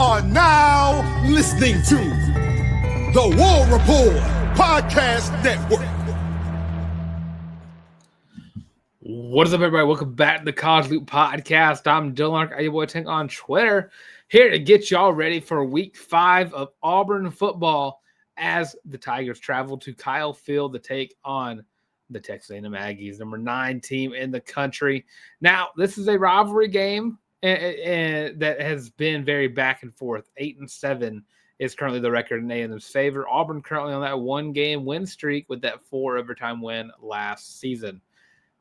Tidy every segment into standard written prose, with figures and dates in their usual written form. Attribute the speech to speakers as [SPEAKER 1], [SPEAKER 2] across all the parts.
[SPEAKER 1] are now listening to the War Report Podcast Network.
[SPEAKER 2] What is up, everybody? Welcome back to the College Loop Podcast. I'm Larck, your boy Tank on Twitter, here to get y'all ready for Week 5 of Auburn football as the Tigers travel to Kyle Field to take on the Texas A&M Aggies, number 9 team in the country. Now, this is a rivalry game and that has been very back and forth. 8-7 is currently the record in A&M's favor. Auburn currently on that 1-game win streak with that 4 overtime win last season.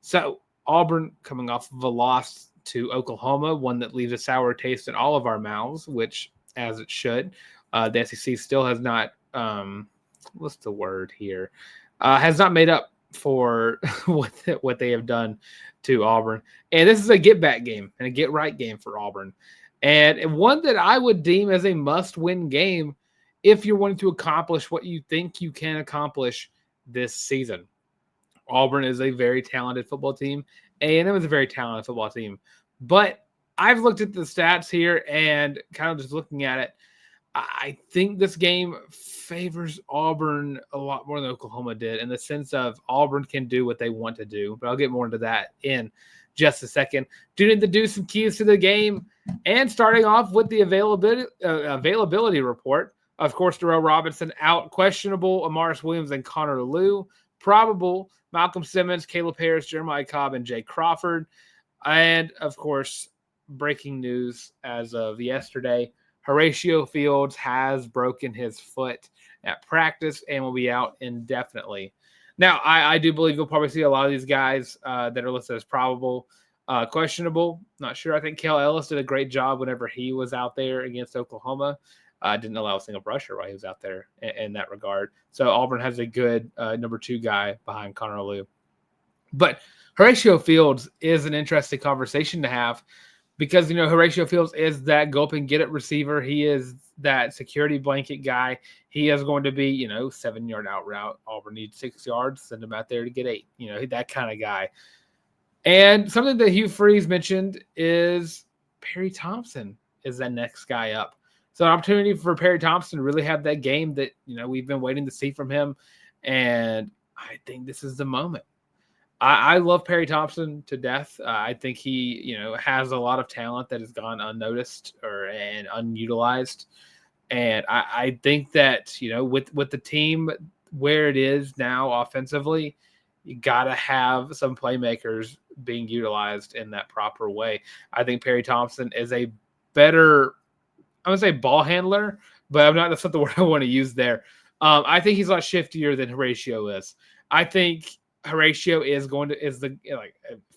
[SPEAKER 2] So Auburn coming off of a loss to Oklahoma, one that leaves a sour taste in all of our mouths, which as it should. The SEC still has not, what's the word here? Has not made up for what they have done to Auburn. And this is a get-back game and a get-right game for Auburn. And one that I would deem as a must-win game if you're wanting to accomplish what you think you can accomplish this season. Auburn is a very talented football team. A&M is a very talented football team. But I've looked at the stats here and kind of just looking at it, I think this game favors Auburn a lot more than Oklahoma did in the sense of Auburn can do what they want to do. But I'll get more into that in just a second. Do need to do some keys to the game. And starting off with the availability report. Of course, Darrell Robinson out, questionable Amaris Williams and Connor Liu, probable Malcolm Simmons, Caleb Harris, Jeremiah Cobb, and Jay Crawford. And, of course, breaking news as of yesterday, Horatio Fields has broken his foot at practice and will be out indefinitely. Now, I do believe you'll probably see a lot of these guys that are listed as probable, questionable. Not sure. I think Kel Ellis did a great job whenever he was out there against Oklahoma. Didn't allow a single pressure while he was out there in that regard. So Auburn has a good number 2 guy behind Connor Liu. But Horatio Fields is an interesting conversation to have because, you know, Horatio Fields is that go up and get it receiver. He is that security blanket guy. He is going to be, 7-yard out route. Auburn needs 6 yards. Send him out there to get 8. That kind of guy. And something that Hugh Freeze mentioned is Perry Thompson is that next guy up. So an opportunity for Perry Thompson to really have that game that, we've been waiting to see from him. And I think this is the moment. I love Perry Thompson to death. I think he, has a lot of talent that has gone unnoticed and unutilized. And I think that, with the team where it is now offensively, you got to have some playmakers being utilized in that proper way. I think Perry Thompson is a better, I would say ball handler, but that's not the word I want to use there. I think he's a lot shiftier than Horatio is. I think Horatio is the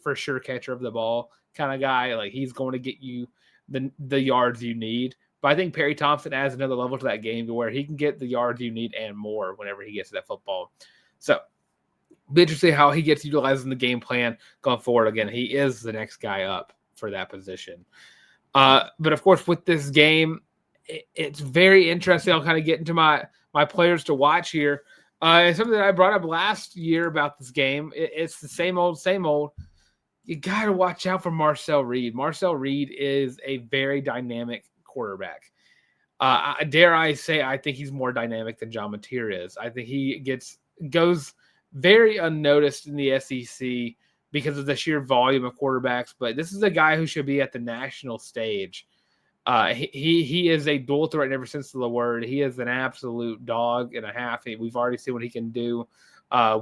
[SPEAKER 2] for sure catcher of the ball kind of guy. Like he's going to get you the yards you need. But I think Perry Thompson adds another level to that game to where he can get the yards you need and more whenever he gets to that football. So be interesting how he gets utilized in the game plan going forward. Again, he is the next guy up for that position. But of course, with this game, it's very interesting. I'll kind of get into my players to watch here. Something that I brought up last year about this game. It's the same old. You got to watch out for Marcel Reed. Marcel Reed is a very dynamic quarterback. Dare I say, I think he's more dynamic than John Mateer is. I think he goes very unnoticed in the SEC because of the sheer volume of quarterbacks. But this is a guy who should be at the national stage. He is a dual threat in every sense of the word. He is an absolute dog and a half. We've already seen what he can do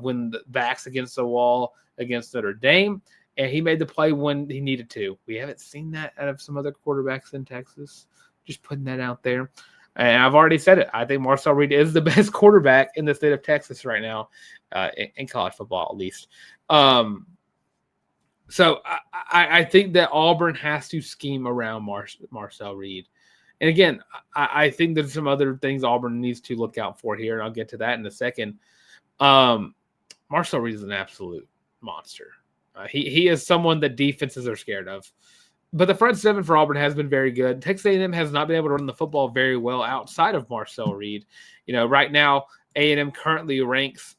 [SPEAKER 2] when the back's against the wall against Notre Dame, and he made the play when he needed to. We haven't seen that out of some other quarterbacks in Texas. Just putting that out there. And I've already said it. I think Marcel Reed is the best quarterback in the state of Texas right now, in college football at least. So I think that Auburn has to scheme around Marcel Reed. And again, I think there's some other things Auburn needs to look out for here, and I'll get to that in a second. Marcel Reed is an absolute monster. He is someone that defenses are scared of. But the front seven for Auburn has been very good. Texas A&M has not been able to run the football very well outside of Marcel Reed. Right now, A&M currently ranks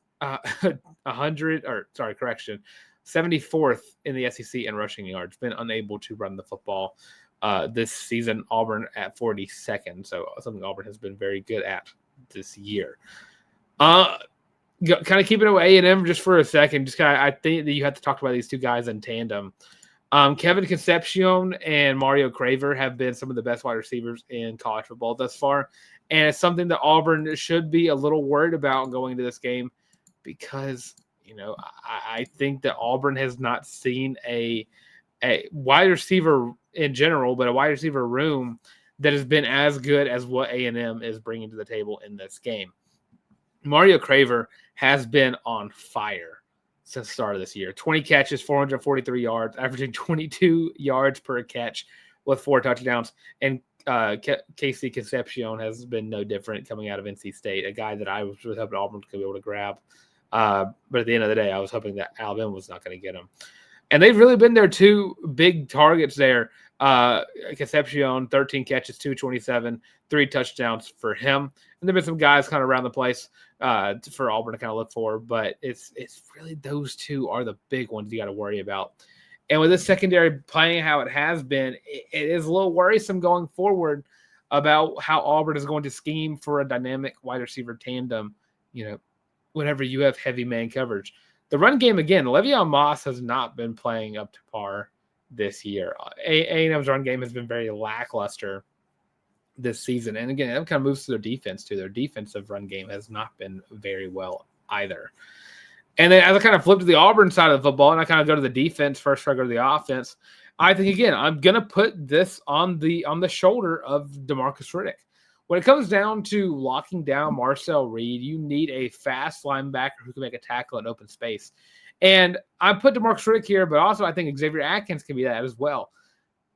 [SPEAKER 2] 74th in the SEC in rushing yards, been unable to run the football. this season. Auburn at 42nd, so something Auburn has been very good at this year. Kind of keeping it with A&M just for a second. I think that you have to talk about these two guys in tandem. Kevin Concepcion and Mario Craver have been some of the best wide receivers in college football thus far, and it's something that Auburn should be a little worried about going into this game because I think that Auburn has not seen a wide receiver in general, but a wide receiver room that has been as good as what A&M is bringing to the table in this game. Mario Craver has been on fire since the start of this year. 20 catches, 443 yards, averaging 22 yards per catch with 4 touchdowns. And Casey Concepcion has been no different coming out of NC State, a guy that I was really hoping Auburn could be able to grab. But at the end of the day, I was hoping that Alabama was not going to get him. And they've really been their two big targets there. Concepcion, 13 catches, 227, 3 touchdowns for him. And there have been some guys kind of around the place for Auburn to kind of look for, but it's really those two are the big ones you got to worry about. And with this secondary playing how it has been, it is a little worrisome going forward about how Auburn is going to scheme for a dynamic wide receiver tandem, whenever you have heavy man coverage. The run game, again, Le'Veon Moss has not been playing up to par this year. A&M's run game has been very lackluster this season. And again, that kind of moves to their defense too. Their defensive run game has not been very well either. And then as I kind of flip to the Auburn side of the football and I kind of go to the defense first before I go to the offense, I think, again, I'm going to put this on the shoulder of Demarcus Riddick. When it comes down to locking down Marcel Reed, you need a fast linebacker who can make a tackle in open space. And I put Demarcus Riddick here, but also I think Xavier Atkins can be that as well.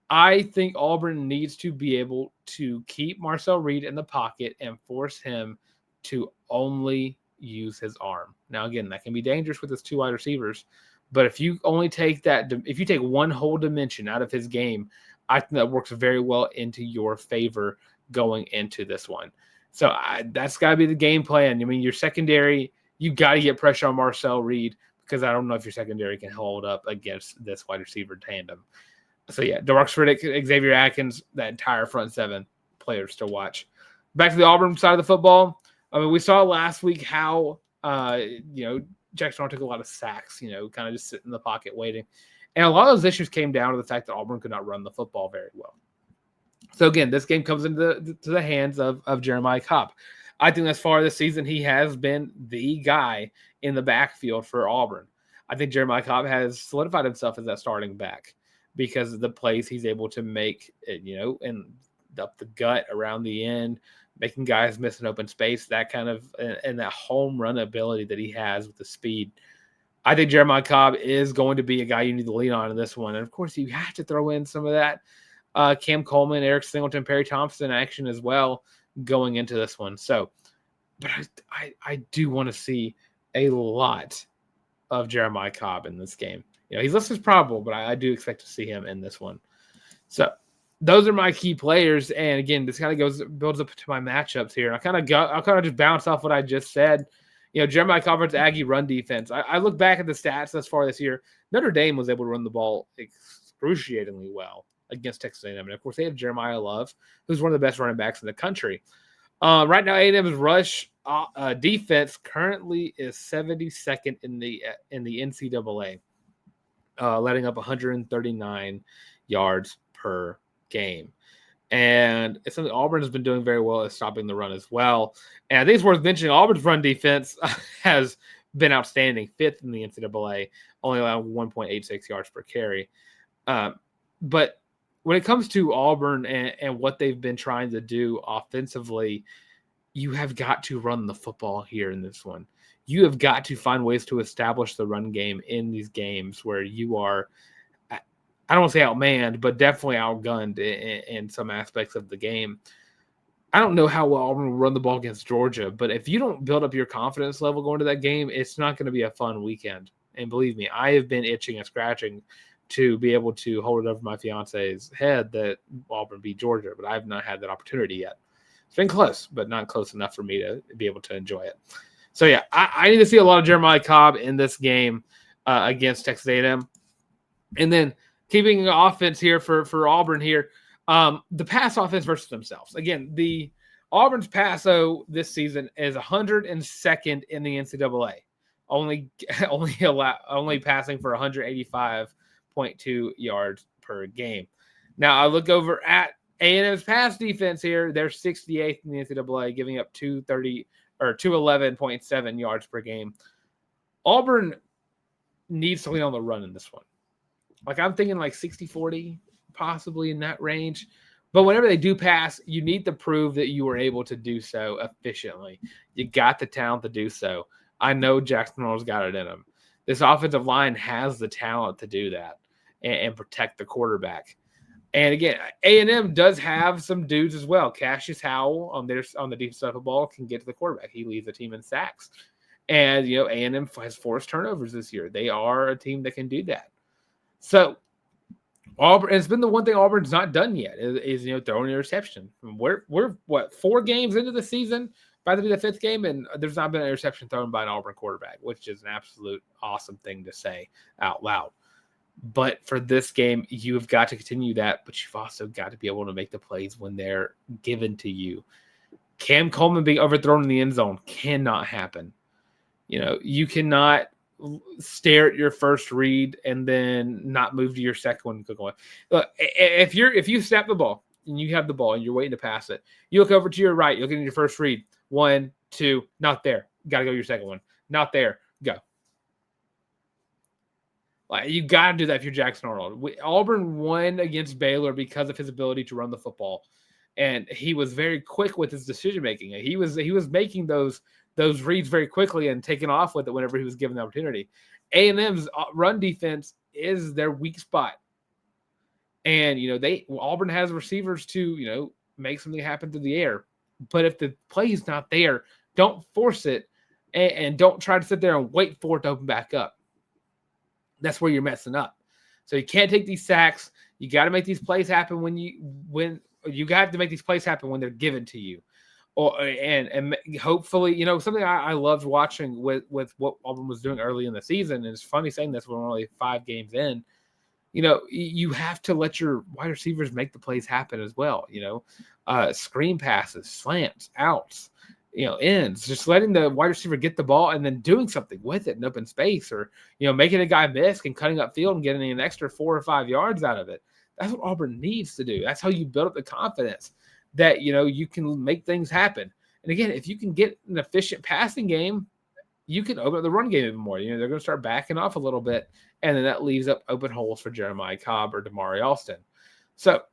[SPEAKER 2] I think Auburn needs to be able to keep Marcel Reed in the pocket and force him to only use his arm. Now, again, that can be dangerous with his 2 wide receivers, but if you only take if you take one whole dimension out of his game, I think that works very well into your favor going into this one. So that's got to be the game plan. I mean, your secondary, you got to get pressure on Marcel Reed because I don't know if your secondary can hold up against this wide receiver tandem. So, yeah, Demarcus Riddick, Xavier Atkins, that entire front 7 players to watch. Back to the Auburn side of the football. I mean, we saw last week how, Jackson took a lot of sacks, kind of just sitting in the pocket waiting. And a lot of those issues came down to the fact that Auburn could not run the football very well. So, again, this game comes into the hands of Jeremiah Cobb. I think thus far this season he has been the guy in the backfield for Auburn. I think Jeremiah Cobb has solidified himself as that starting back because of the plays he's able to make, and up the gut around the end, making guys miss an open space, that kind of, and that home run ability that he has with the speed. I think Jeremiah Cobb is going to be a guy you need to lean on in this one. And, of course, you have to throw in some of that Cam Coleman, Eric Singleton, Perry Thompson action as well going into this one. So, but I do want to see a lot of Jeremiah Cobb in this game. He's listed as probable, but I do expect to see him in this one. So those are my key players. And again, this kind of builds up to my matchups here. I'll kind of just bounce off what I just said. Jeremiah Cobb versus Aggie run defense. I look back at the stats thus far this year. Notre Dame was able to run the ball excruciatingly well against Texas A&M. And, of course, they have Jeremiah Love, who's one of the best running backs in the country. Right now, A&M's rush defense currently is 72nd in the NCAA, letting up 139 yards per game. And it's something Auburn has been doing very well at stopping the run as well. And I think it's worth mentioning Auburn's run defense has been outstanding, 5th in the NCAA, only allowing 1.86 yards per carry. But when it comes to Auburn and what they've been trying to do offensively, you have got to run the football here in this one. You have got to find ways to establish the run game in these games where you are, I don't want to say outmanned, but definitely outgunned in some aspects of the game. I don't know how well Auburn will run the ball against Georgia, but if you don't build up your confidence level going to that game, it's not going to be a fun weekend. And believe me, I have been itching and scratching to be able to hold it over my fiance's head that Auburn beat Georgia, but I have not had that opportunity yet. It's been close, but not close enough for me to be able to enjoy it. So, yeah, I need to see a lot of Jeremiah Cobb in this game against Texas A&M. And then keeping the offense here for Auburn here, The pass offense versus themselves. Again, the Auburn's passo this season is 102nd in the NCAA, only passing for 185.2 yards per game. Now I look over at A&M's pass defense here. They're 68th in the NCAA, giving up 211.7 yards per game. Auburn needs to lean on the run in this one. Like I'm thinking like 60-40, possibly in that range. But whenever they do pass, you need to prove that you were able to do so efficiently. You got the talent to do so. I know Jackson Arnold's got it in him. This offensive line has the talent to do that and protect the quarterback. And again, A&M does have some dudes as well. Cassius Howell on the defensive side of the ball can get to the quarterback. He leads the team in sacks. And, A&M has forced turnovers this year. They are a team that can do that. So, Auburn, it's been the one thing Auburn's not done yet is throwing an interception. We're 4 games into the season, about to be the 5th game, and there's not been an interception thrown by an Auburn quarterback, which is an absolute awesome thing to say out loud. But for this game, you've got to continue that, but you've also got to be able to make the plays when they're given to you. Cam Coleman being overthrown in the end zone cannot happen. You cannot stare at your first read and then not move to your second one. Look, if you snap the ball and you have the ball and you're waiting to pass it, you look over to your right, you look at your first read. 1, 2, not there. Got to go to your second one. Not there. Go. Like you got to do that if you're Jackson Arnold. Auburn won against Baylor because of his ability to run the football, and he was very quick with his decision making. He was making those reads very quickly and taking off with it whenever he was given the opportunity. A&M's run defense is their weak spot. And, Auburn has receivers to, make something happen through the air. But if the play is not there, don't force it and don't try to sit there and wait for it to open back up. That's where you're messing up. So you can't take these sacks. You got to make these plays happen when you got to make these plays happen when they're given to you. And hopefully, something I loved watching with what Auburn was doing early in the season, and it's funny saying this, we're only 5 games in, you have to let your wide receivers make the plays happen as well, screen passes, slants, outs, ends, just letting the wide receiver get the ball and then doing something with it in open space or, making a guy miss and cutting up field and getting an extra 4 or 5 yards out of it. That's what Auburn needs to do. That's how you build up the confidence that, you can make things happen. And again, if you can get an efficient passing game, you can open up the run game even more. They're going to start backing off a little bit, and then that leaves up open holes for Jeremiah Cobb or Damari Alston. So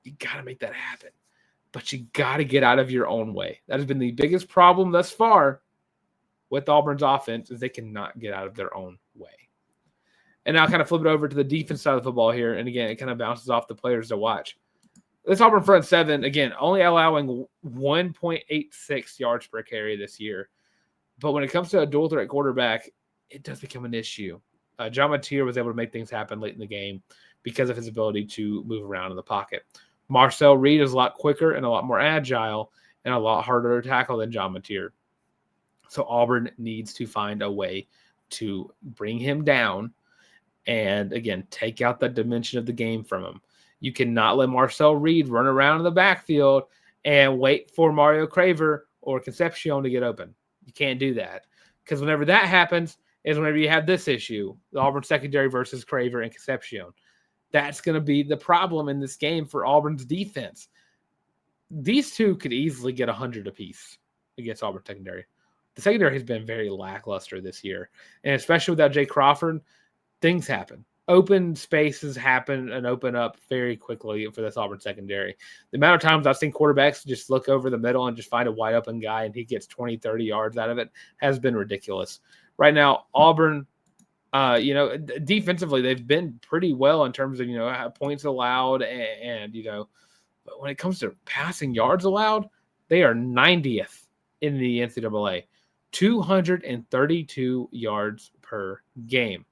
[SPEAKER 2] you got to make that happen. But you got to get out of your own way. That has been the biggest problem thus far with Auburn's offense is they cannot get out of their own way. And now I'll kind of flip it over to the defense side of the football here. And again, it kind of bounces off the players to watch. This Auburn front 7, again, only allowing 1.86 yards per carry this year. But when it comes to a dual threat quarterback, it does become an issue. John Mateer was able to make things happen late in the game because of his ability to move around in the pocket. Marcel Reed is a lot quicker and a lot more agile and a lot harder to tackle than John Mateer. So Auburn needs to find a way to bring him down and, again, take out that dimension of the game from him. You cannot let Marcel Reed run around in the backfield and wait for Mario Craver or Concepcion to get open. You can't do that because whenever that happens is whenever you have this issue, the Auburn secondary versus Craver and Concepcion. That's going to be the problem in this game for Auburn's defense. These two could easily get 100 apiece against Auburn secondary. The secondary has been very lackluster this year, and especially without Jay Crawford, things happen. Open spaces happen and open up very quickly for this Auburn secondary. The amount of times I've seen quarterbacks just look over the middle and just find a wide open guy and he gets 20, 30 yards out of it has been ridiculous. Right now, Auburn, defensively, they've been pretty well in terms of, points allowed and but when it comes to passing yards allowed, they are 90th in the NCAA, 232 yards per game.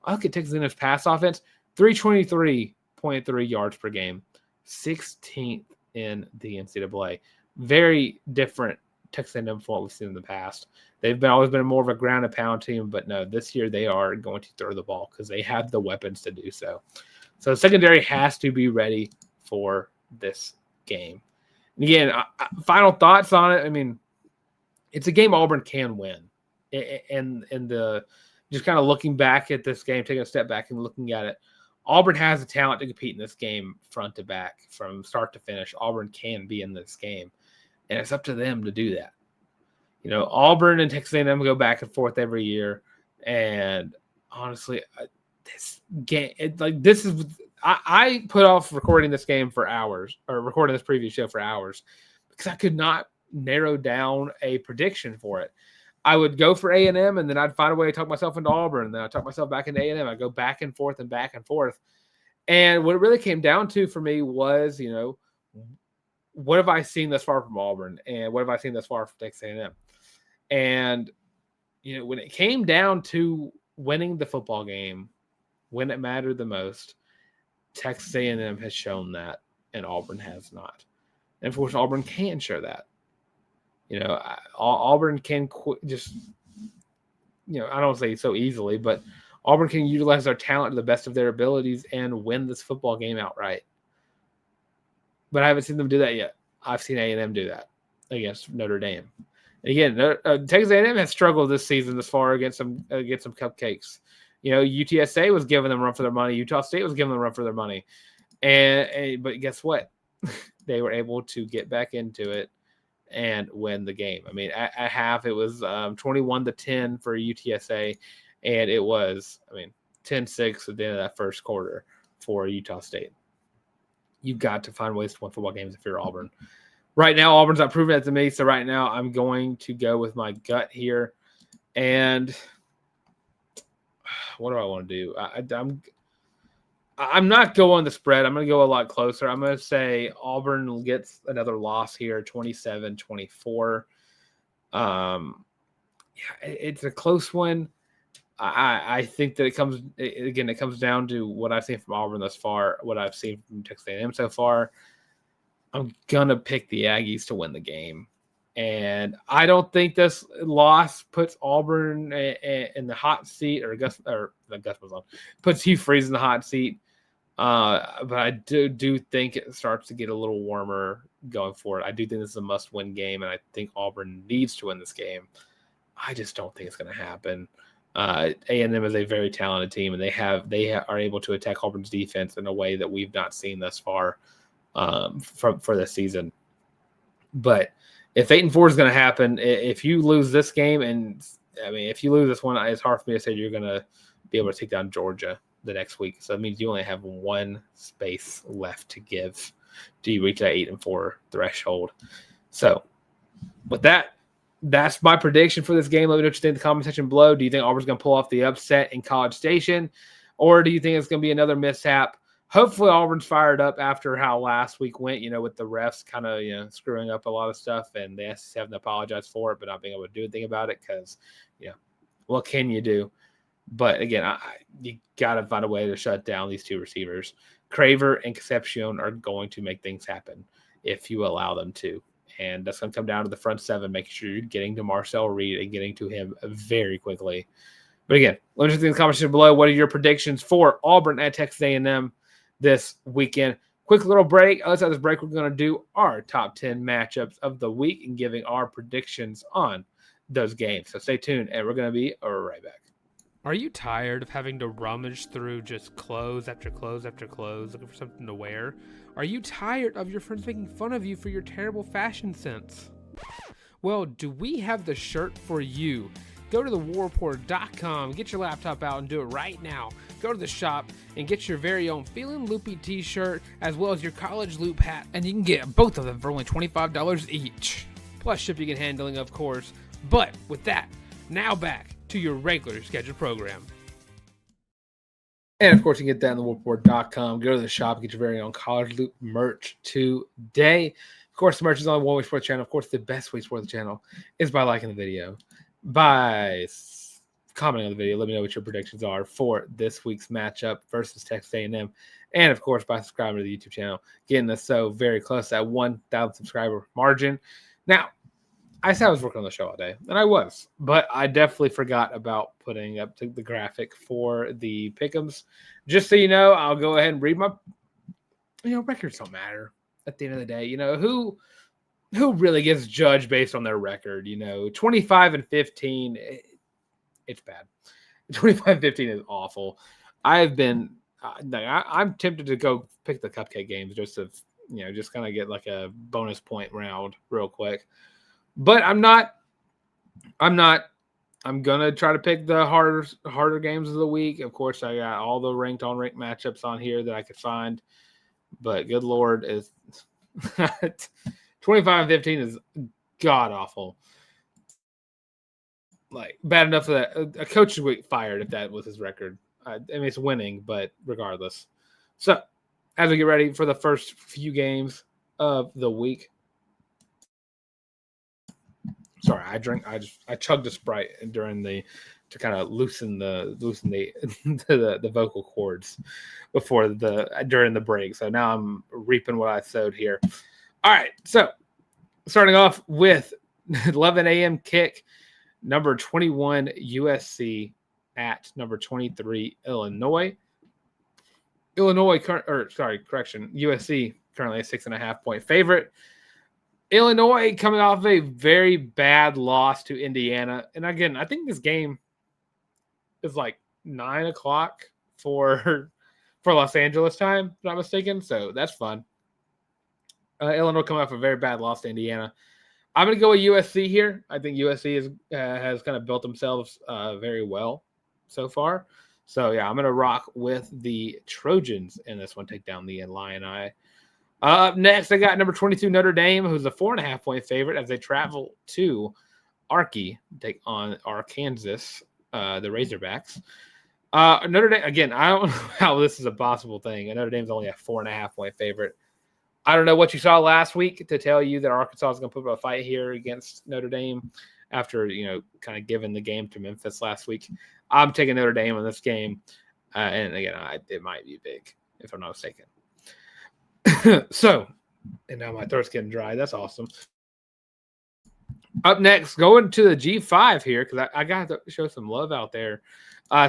[SPEAKER 2] I look at Texas A&M's pass offense, 323.3 yards per game, 16th in the NCAA. Very different Texas A&M from what we've seen in the past. They've always been more of a ground and pound team, but no, this year they are going to throw the ball because they have the weapons to do so. So the secondary has to be ready for this game. And again, final thoughts on it. I mean, it's a game Auburn can win. And the just kind of looking back at this game, taking a step back and looking at it, Auburn has the talent to compete in this game front to back, from start to finish. Auburn can be in this game, and it's up to them to do that. You know, Auburn and Texas A&M go back and forth every year, and honestly, this game, I put off recording this game for hours, or recording this preview show for hours, because I could not narrow down a prediction for it. I would go for A&M, and then I'd find a way to talk myself into Auburn, and then I'd talk myself back into A&M. I'd go back and forth and back and forth. And what it really came down to for me was, you know, what have I seen thus far from Auburn, and what have I seen thus far from Texas A&M? And, you know, when it came down to winning the football game, when it mattered the most, Texas A&M has shown that, and Auburn has not. And of course, Auburn can show that. You know, Auburn can just, you know, I don't say so easily, but Auburn can utilize their talent to the best of their abilities and win this football game outright. But I haven't seen them do that yet. I've seen A&M do that against Notre Dame. And again, Texas A&M has struggled this season this far against some cupcakes. You know, UTSA was giving them a run for their money. Utah State was giving them a run for their money. But guess what? They were able to get back into it and win the game. I mean, at half, it was 21-10 for UTSA, and it was, 10-6 at the end of that first quarter for Utah State. You've got to find ways to win football games if you're Auburn. Right now, Auburn's not proving that to me, so right now I'm going to go with my gut here. And what do I want to do? I'm not going the spread. I'm going to go a lot closer. I'm going to say Auburn gets another loss here, 27-24. It's a close one. I think that it comes down to what I've seen from Auburn thus far, what I've seen from Texas A&M so far. I'm going to pick the Aggies to win the game. And I don't think this loss puts Auburn in the hot seat, puts Hugh Freeze in the hot seat. But I do think it starts to get a little warmer going forward. I do think this is a must-win game, and I think Auburn needs to win this game. I just don't think it's going to happen. A&M is a very talented team, and they are able to attack Auburn's defense in a way that we've not seen thus far for this season. But if 8-4 is going to happen, if you lose this game, and if you lose this one, it's hard for me to say you're going to be able to take down Georgia the next week. So that means you only have one space left to give. Do you reach that 8-4 threshold? So with that, that's my prediction for this game. Let me know what you think in the comment section below. Do you think Auburn's going to pull off the upset in College Station, or do you think it's going to be another mishap? Hopefully Auburn's fired up after how last week went, with the refs kind of, screwing up a lot of stuff, and the SEC having to apologize for it, but not being able to do anything about it because, what can you do? But again, you got to find a way to shut down these two receivers. Craver and Concepcion are going to make things happen if you allow them to. And that's going to come down to the front seven, making sure you're getting to Marcel Reed and getting to him very quickly. But again, let me know in the comments below. What are your predictions for Auburn at Texas A&M this weekend? Quick little break. Outside this break, we're going to do our top 10 matchups of the week and giving our predictions on those games. So stay tuned, and we're going to be right back.
[SPEAKER 3] Are you tired of having to rummage through just clothes after clothes after clothes looking for something to wear? Are you tired of your friends making fun of you for your terrible fashion sense? Well, do we have the shirt for you? Go to thewarreport.com, get your laptop out and do it right now. Go to the shop and get your very own Feelin' Loopy t-shirt as well as your college loop hat, and you can get both of them for only $25 each. Plus shipping and handling, of course. But with that, now back to your regular scheduled program.
[SPEAKER 2] And of course, you can get that on thewarreport.com. Go to the shop, get your very own College Loop merch today. Of course, the merch is on the One Way Sports channel. Of course, the best way to support the channel is by liking the video, by commenting on the video. Let me know what your predictions are for this week's matchup versus Texas A&M. And of course, by subscribing to the YouTube channel, getting us so very close to that 1,000 subscriber margin. Now, I said I was working on the show all day, and I was, but I definitely forgot about putting up the graphic for the pick'ems. Just so you know, I'll go ahead and read my, records don't matter. at the end of the day, who really gets judged based on their record? 25-15, it's bad. 25-15 is awful. I'm tempted to go pick the cupcake games just to, just kind of get like a bonus point round real quick. But I'm not. I'm gonna try to pick the harder games of the week. Of course, I got all the ranked matchups on here that I could find. But good Lord, is 25-15 is god awful. Like bad enough that a coach would get fired if that was his record. I mean, it's winning, but regardless. So, as we get ready for the first few games of the week. Sorry, I chugged a Sprite to kind of loosen the the vocal cords during the break. So now I'm reaping what I sowed here. All right, so starting off with 11 a.m. kick, number 21 USC at number 23 Illinois. USC currently a 6.5-point favorite. Illinois coming off a very bad loss to Indiana. And again, I think this game is like 9 o'clock for Los Angeles time, if I'm not mistaken. So that's fun. Illinois coming off a very bad loss to Indiana. I'm going to go with USC here. I think USC has kind of built themselves very well so far. So, yeah, I'm going to rock with the Trojans in this one, take down the Illini. Up next, I got number 22 Notre Dame, who's a 4.5-point favorite as they travel to Arky, take on Arkansas, the Razorbacks. Notre Dame, again, I don't know how this is a possible thing. Notre Dame's only a 4.5-point favorite. I don't know what you saw last week to tell you that Arkansas is going to put up a fight here against Notre Dame after, kind of giving the game to Memphis last week. I'm taking Notre Dame in this game. And again, it might be big, if I'm not mistaken. So, and now my throat's getting dry. That's awesome. Up next, going to the G5 here, because I got to show some love out there.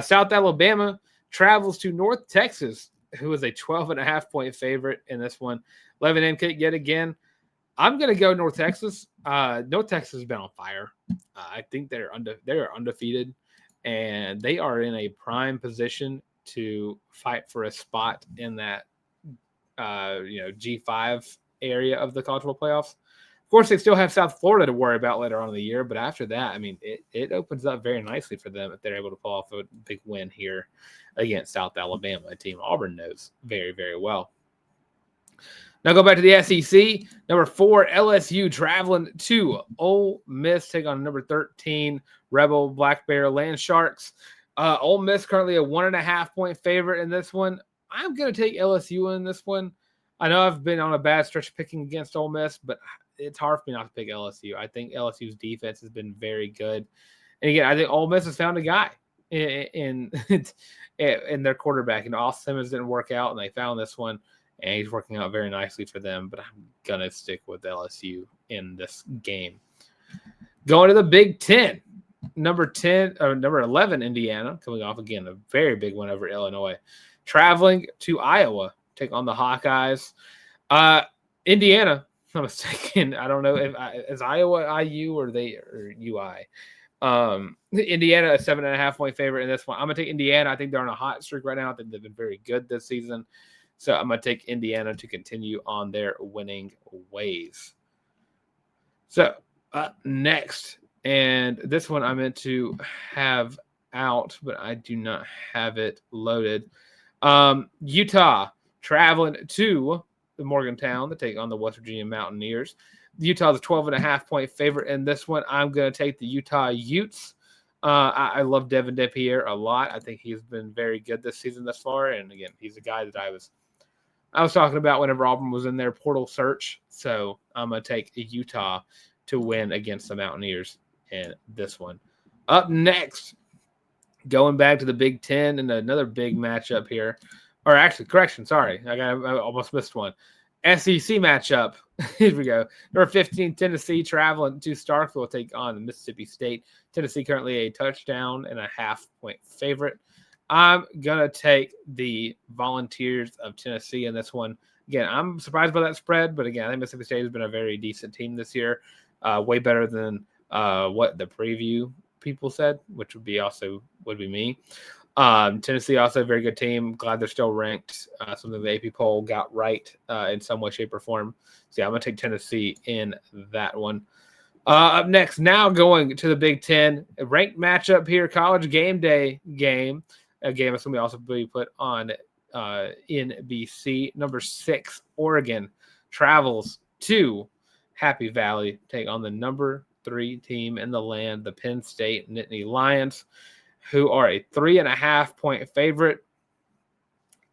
[SPEAKER 2] South Alabama travels to North Texas, who is a 12.5-point favorite in this one. 11 a.m. kick yet again. I'm going to go North Texas. North Texas has been on fire. I think they're undefeated, and they are in a prime position to fight for a spot in that G5 area of the college football playoffs. Of course, they still have South Florida to worry about later on in the year, but after that, I mean, it opens up very nicely for them if they're able to pull off a big win here against South Alabama, a team Auburn knows very, very well. Now go back to the SEC. Number 4, LSU traveling to Ole Miss, take on number 13 Rebel Black Bear Land Sharks. Ole Miss currently a 1.5-point favorite in this one. I'm going to take LSU in this one. I know I've been on a bad stretch picking against Ole Miss, but it's hard for me not to pick LSU. I think LSU's defense has been very good. And again, I think Ole Miss has found a guy in their quarterback. Austin Simmons didn't work out, and they found this one, and he's working out very nicely for them. But I'm going to stick with LSU in this game. Going to the Big Ten. Number 11, Indiana, coming off, again, a very big win over Illinois. Traveling to Iowa, take on the Hawkeyes. Indiana, if I'm mistaken, I don't know if is Iowa IU or UI. Indiana, a 7.5-point favorite in this one. I'm gonna take Indiana. I think they're on a hot streak right now. I think they've been very good this season, so I'm gonna take Indiana to continue on their winning ways. So next, and this one I meant to have out, but I do not have it loaded. Utah traveling to the Morgantown to take on the West Virginia Mountaineers. Utah's a 12.5-point favorite in this one. I'm going to take the Utah Utes. I love Devin Depierre a lot. I think he's been very good this season thus far. And again, he's a guy that I was talking about whenever Auburn was in their portal search. So I'm going to take Utah to win against the Mountaineers in this one. Up next, going back to the Big Ten and another big matchup here. Or actually, correction, sorry. I almost missed one. SEC matchup. Here we go. Number 15, Tennessee traveling to Starkville to take on Mississippi State. Tennessee currently a 1.5-touchdown favorite. I'm going to take the Volunteers of Tennessee in this one. Again, I'm surprised by that spread, but again, I think Mississippi State has been a very decent team this year. Way better than what the preview people said, which would be me. Tennessee also a very good team. Glad they're still ranked. Something the AP poll got right in some way, shape, or form. So yeah, I'm going to take Tennessee in that one. Up next, now going to the Big Ten, a ranked matchup here, college game day game. A game that's going to also be put on NBC. Number 6, Oregon travels to Happy Valley, take on the number 3 team in the land, the Penn State Nittany Lions, who are a 3.5-point favorite.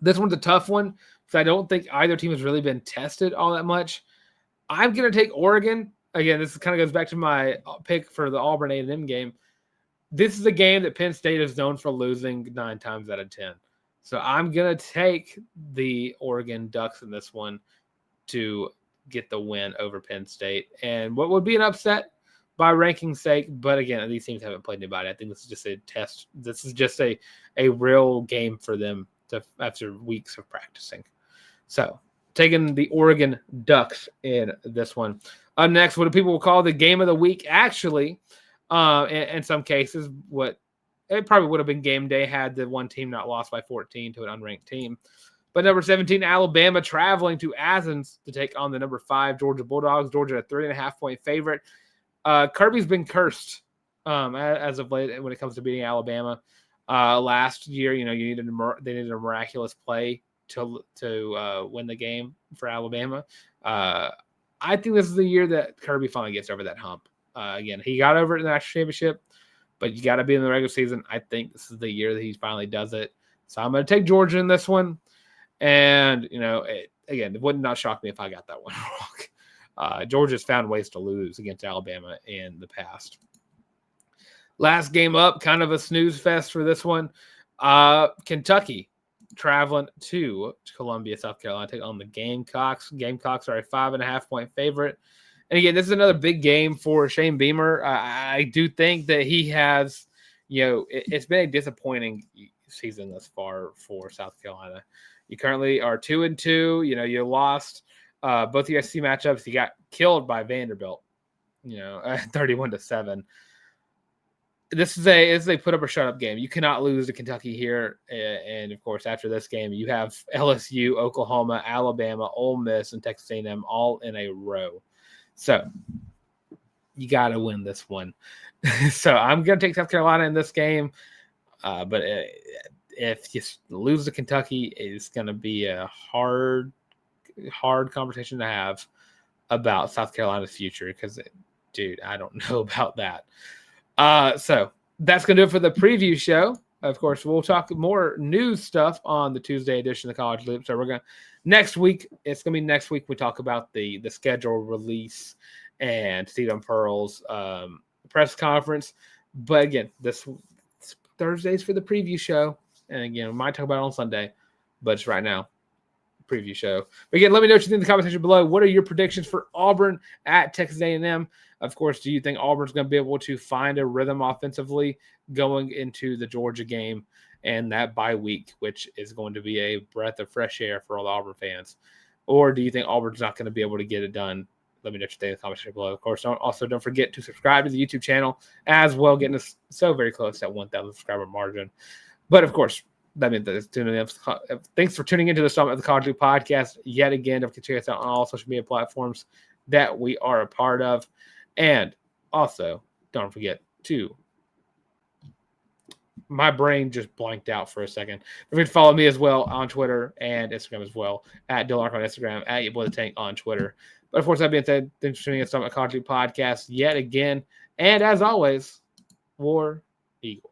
[SPEAKER 2] This one's a tough one because I don't think either team has really been tested all that much. I'm going to take Oregon. Again, this kind of goes back to my pick for the Auburn A&M game. This is a game that Penn State is known for losing 9 times out of 10. So I'm going to take the Oregon Ducks in this one to get the win over Penn State. And what would be an upset by ranking sake, but again, these teams haven't played anybody. I think this is just a test. This is just a real game for them after weeks of practicing. So taking the Oregon Ducks in this one. Next, what people will call the game of the week, actually, in some cases, what it probably would have been game day had the one team not lost by 14 to an unranked team. But number 17, Alabama traveling to Athens to take on the number 5 Georgia Bulldogs. Georgia, a 3.5-point favorite. Kirby's been cursed as of late when it comes to beating Alabama. Last year, they needed a miraculous play to win the game for Alabama. I think this is the year that Kirby finally gets over that hump. Again, he got over it in the national championship, but you got to be in the regular season. I think this is the year that he finally does it. So I'm going to take Georgia in this one. And, it would not shock me if I got that one wrong. Georgia's found ways to lose against Alabama in the past. Last game up, kind of a snooze fest for this one. Kentucky traveling to Columbia, South Carolina, take on the Gamecocks. Gamecocks are a 5.5-point favorite. And again, this is another big game for Shane Beamer. I do think that he has, it's been a disappointing season thus far for South Carolina. You currently are 2-2. You lost both the SEC matchups. You got killed by Vanderbilt, 31-7. This is a put up or shut up game. You cannot lose to Kentucky here. And of course, after this game, you have LSU, Oklahoma, Alabama, Ole Miss, and Texas A&M all in a row. So you got to win this one. So I'm going to take South Carolina in this game. But if you lose to Kentucky, it's going to be a hard conversation to have about South Carolina's future because, dude, I don't know about that. So that's going to do it for the preview show. Of course, we'll talk more news stuff on the Tuesday edition of the College Loop. So next week we talk about the schedule release and Stephen Pearl's press conference. But again, this Thursday's for the preview show. And again, we might talk about it on Sunday, but it's right now. Preview show. But again, let me know what you think in the comment section below. What are your predictions for Auburn at Texas A&M? Of course, do you think Auburn's going to be able to find a rhythm offensively going into the Georgia game and that bye week, which is going to be a breath of fresh air for all the Auburn fans? Or do you think Auburn's not going to be able to get it done? Let me know what you think in the comment section below. Of course, don't forget to subscribe to the YouTube channel as well, getting us so very close to that 1,000 subscriber margin. But of course, that means that it's tuning in. Thanks for tuning into the Summit of the College Loop podcast yet again. Don't forget to check us out on all social media platforms that we are a part of. And also, don't forget to, my brain just blanked out for a second. Don't forget to follow me as well on Twitter and Instagram as well, at Larck on Instagram, at YourBoyTheTank on Twitter. But of course, that being said, thanks for tuning in to the Summit of the College Loop podcast yet again. And as always, War Eagle.